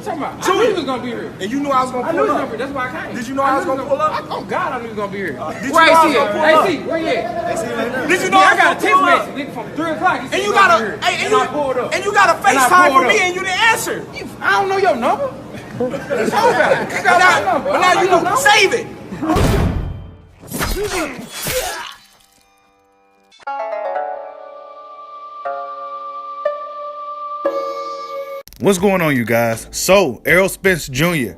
talking about? I knew he was gonna be here. And you knew I was gonna pull up. That's why I came. Did you know I was gonna pull up? Oh God, I knew he was gonna be here. Did you know I was gonna pull up? AC, where you at? Did you know I got a text message, nigga, from 3 o'clock. And you got a FaceTime for me and you didn't answer. I don't know your number. Let's talk about it. But now you know. Save it. What's going on, you guys? So, Errol Spence Jr.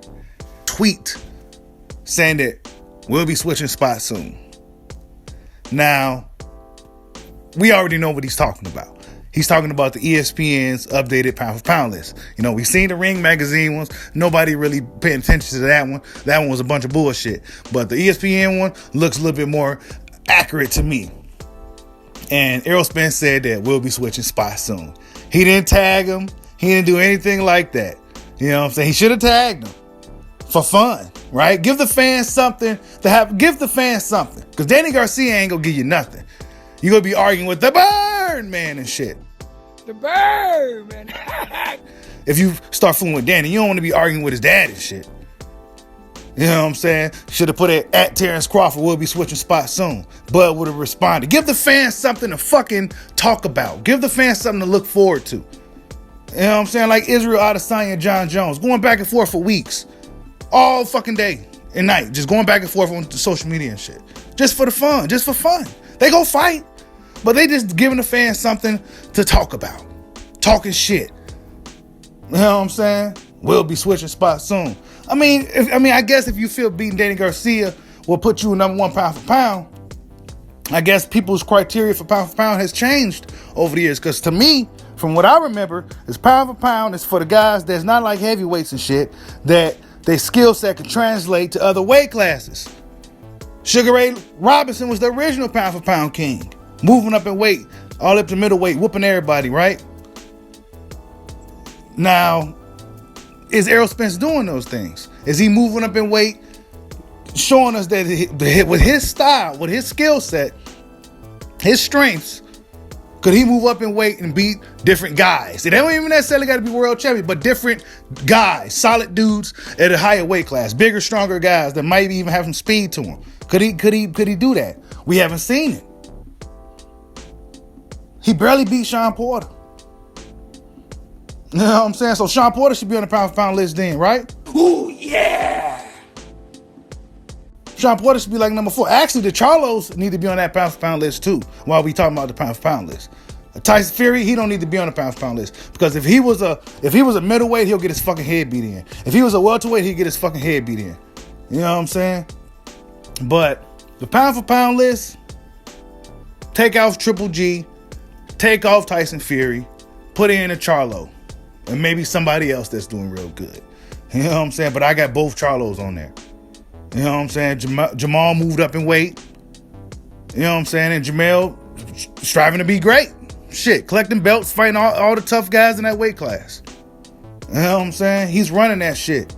tweet saying that we'll be switching spots soon. Now, we already know what he's talking about. He's talking about the ESPN's updated pound for pound list. You know, we've seen the Ring magazine ones. Nobody really paying attention to that one. That one was a bunch of bullshit. But the ESPN one looks a little bit more accurate to me. And Errol Spence said that we'll be switching spots soon. He didn't tag him. He didn't do anything like that. You know what I'm saying? He should have tagged him for fun, right? Give the fans something to have. Give the fans something. Because Danny Garcia ain't going to give you nothing. You're going to be arguing with the Birdman and shit. The Birdman. If you start fooling with Danny, you don't want to be arguing with his dad and shit. You know what I'm saying? Should have put it at Terrence Crawford. We'll be switching spots soon. Bud would have responded. Give the fans something to fucking talk about. Give the fans something to look forward to. You know what I'm saying? Like Israel Adesanya and John Jones. Going back and forth for weeks. All fucking day and night. Just going back and forth on social media and shit. Just for the fun. Just for fun. They go fight. But they just giving the fans something to talk about. Talking shit. You know what I'm saying? We'll be switching spots soon. I guess if you feel beating Danny Garcia will put you number 1 pound for pound, I guess people's criteria for pound has changed over the years. Because to me, from what I remember, is pound for pound is for the guys that's not like heavyweights and shit, that their skill set can translate to other weight classes. Sugar Ray Robinson was the original pound for pound king. Moving up in weight, all up to middleweight, whooping everybody, right? Now, is Errol Spence doing those things? Is he moving up in weight, showing us that with his style, with his skill set, his strengths, could he move up in weight and beat different guys? They don't even necessarily got to be world champion, but different guys, solid dudes at a higher weight class, bigger, stronger guys that might even have some speed to them. Could he do that? We haven't seen it. He barely beat Sean Porter. You know what I'm saying? So Sean Porter should be on the pound for pound list then, right? Ooh, yeah! Sean Porter should be like number 4. Actually, the Charlos need to be on that pound for pound list too, while we talking about the pound for pound list. Tyson Fury, he don't need to be on the pound for pound list. Because if he was a middleweight, he'll get his fucking head beat in. If he was a welterweight, he'd get his fucking head beat in. You know what I'm saying? But the pound for pound list, take off Triple G, take off Tyson Fury, put in a Charlo. And maybe somebody else that's doing real good. You know what I'm saying? But I got both Charlos on there. You know what I'm saying? Jamal moved up in weight. You know what I'm saying? And Jamel striving to be great. Shit, collecting belts, fighting all the tough guys in that weight class. You know what I'm saying? He's running that shit.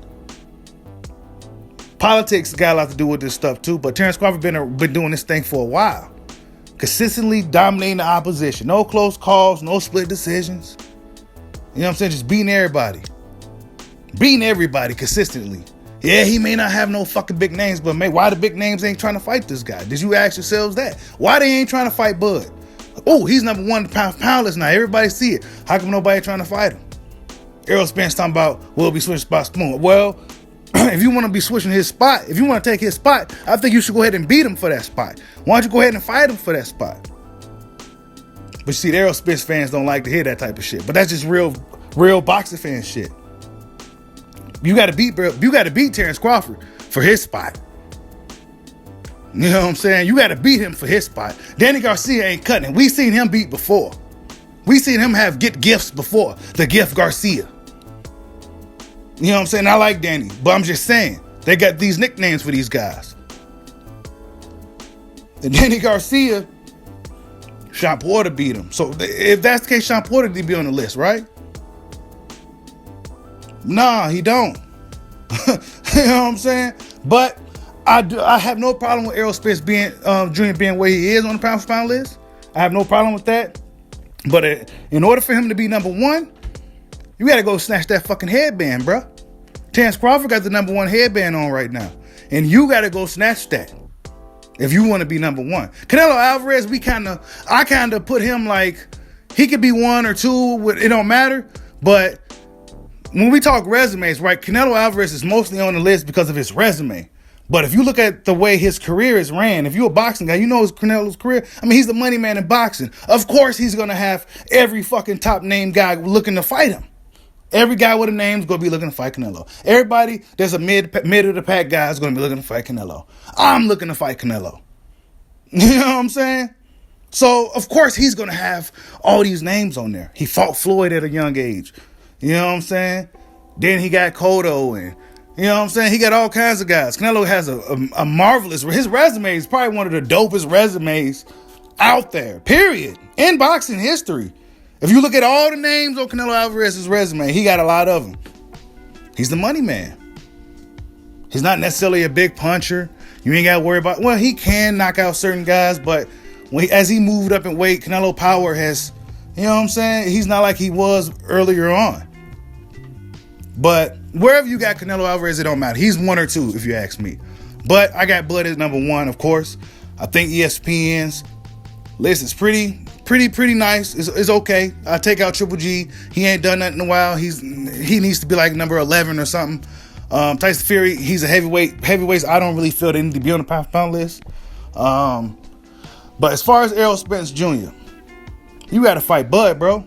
Politics got a lot to do with this stuff too. But Terrence Crawford been doing this thing for a while. Consistently dominating the opposition. No close calls, no split decisions. You know what I'm saying? Just beating everybody. Beating everybody consistently. Yeah, he may not have no fucking big names, but man, why the big names ain't trying to fight this guy? Did you ask yourselves that? Why they ain't trying to fight Bud? Oh, he's number 1 pound for pound list now. Everybody see it. How come nobody trying to fight him? Errol Spence talking about, we'll be switching spots. Well, if you want to be switching his spot, if you want to take his spot, I think you should go ahead and beat him for that spot. Why don't you go ahead and fight him for that spot? But you see, the Errol Spence fans don't like to hear that type of shit. But that's just real boxing fan shit. You got to beat Terrence Crawford for his spot. You know what I'm saying? You got to beat him for his spot. Danny Garcia ain't cutting. We seen him beat before. We seen him get gifts before. The gift Garcia. You know what I'm saying? I like Danny, but I'm just saying they got these nicknames for these guys. And Danny Garcia, Sean Porter beat him. So if that's the case, Sean Porter need to be on the list, right? Nah, he don't. You know what I'm saying? But I have no problem with Errol Spence being Jr. being where he is on the pound for pound list. I have no problem with that. But in order for him to be number 1, you got to go snatch that fucking headband, bro. Terrence Crawford got the #1 headband on right now. And you got to go snatch that if you want to be #1. Canelo Alvarez, I kind of put him like, he could be 1 or 2. It don't matter. But when we talk resumes, right, Canelo Alvarez is mostly on the list because of his resume. But if you look at the way his career is ran, if you're a boxing guy, you know his Canelo's career. I mean, he's the money man in boxing. Of course, he's going to have every fucking top name guy looking to fight him. Every guy with a name is going to be looking to fight Canelo. Everybody that's a mid of the pack guy is going to be looking to fight Canelo. I'm looking to fight Canelo. You know what I'm saying? So, of course, he's going to have all these names on there. He fought Floyd at a young age. You know what I'm saying? Then he got Cotto, and you know what I'm saying? He got all kinds of guys. Canelo has a marvelous, his resume is probably one of the dopest resumes out there, period, in boxing history. If you look at all the names on Canelo Alvarez's resume, he got a lot of them. He's the money man. He's not necessarily a big puncher. You ain't got to worry about, well, he can knock out certain guys, but as he moved up in weight, Canelo power has, you know what I'm saying? He's not like he was earlier on. But wherever you got Canelo Alvarez, it don't matter. He's 1 or 2, if you ask me. But I got Bud as #1, of course. I think ESPN's list is pretty nice. It's okay. I take out Triple G. He ain't done nothing in a while. He needs to be like number 11 or something. Tyson Fury, he's a heavyweight. Heavyweights, I don't really feel they need to be on the pound list. But as far as Errol Spence Jr., you got to fight Bud, bro.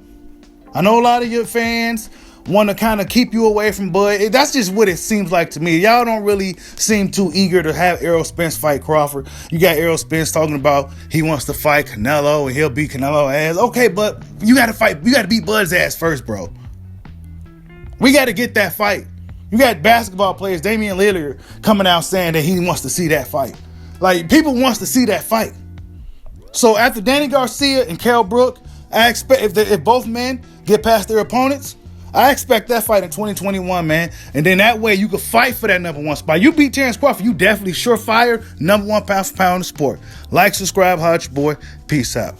I know a lot of your fans want to kind of keep you away from Bud. That's just what it seems like to me. Y'all don't really seem too eager to have Errol Spence fight Crawford. You got Errol Spence talking about he wants to fight Canelo and he'll beat Canelo ass. Okay, but you got to beat Bud's ass first, bro. We got to get that fight. You got basketball players, Damian Lillard, coming out saying that he wants to see that fight. Like, people wants to see that fight. So after Danny Garcia and Kell Brook, I expect if both men get past their opponents, I expect that fight in 2021, man. And then that way you can fight for that #1 spot. You beat Terrence Crawford, you definitely surefire #1 pound for pound in the sport. Like, subscribe, holla at your boy. Peace out.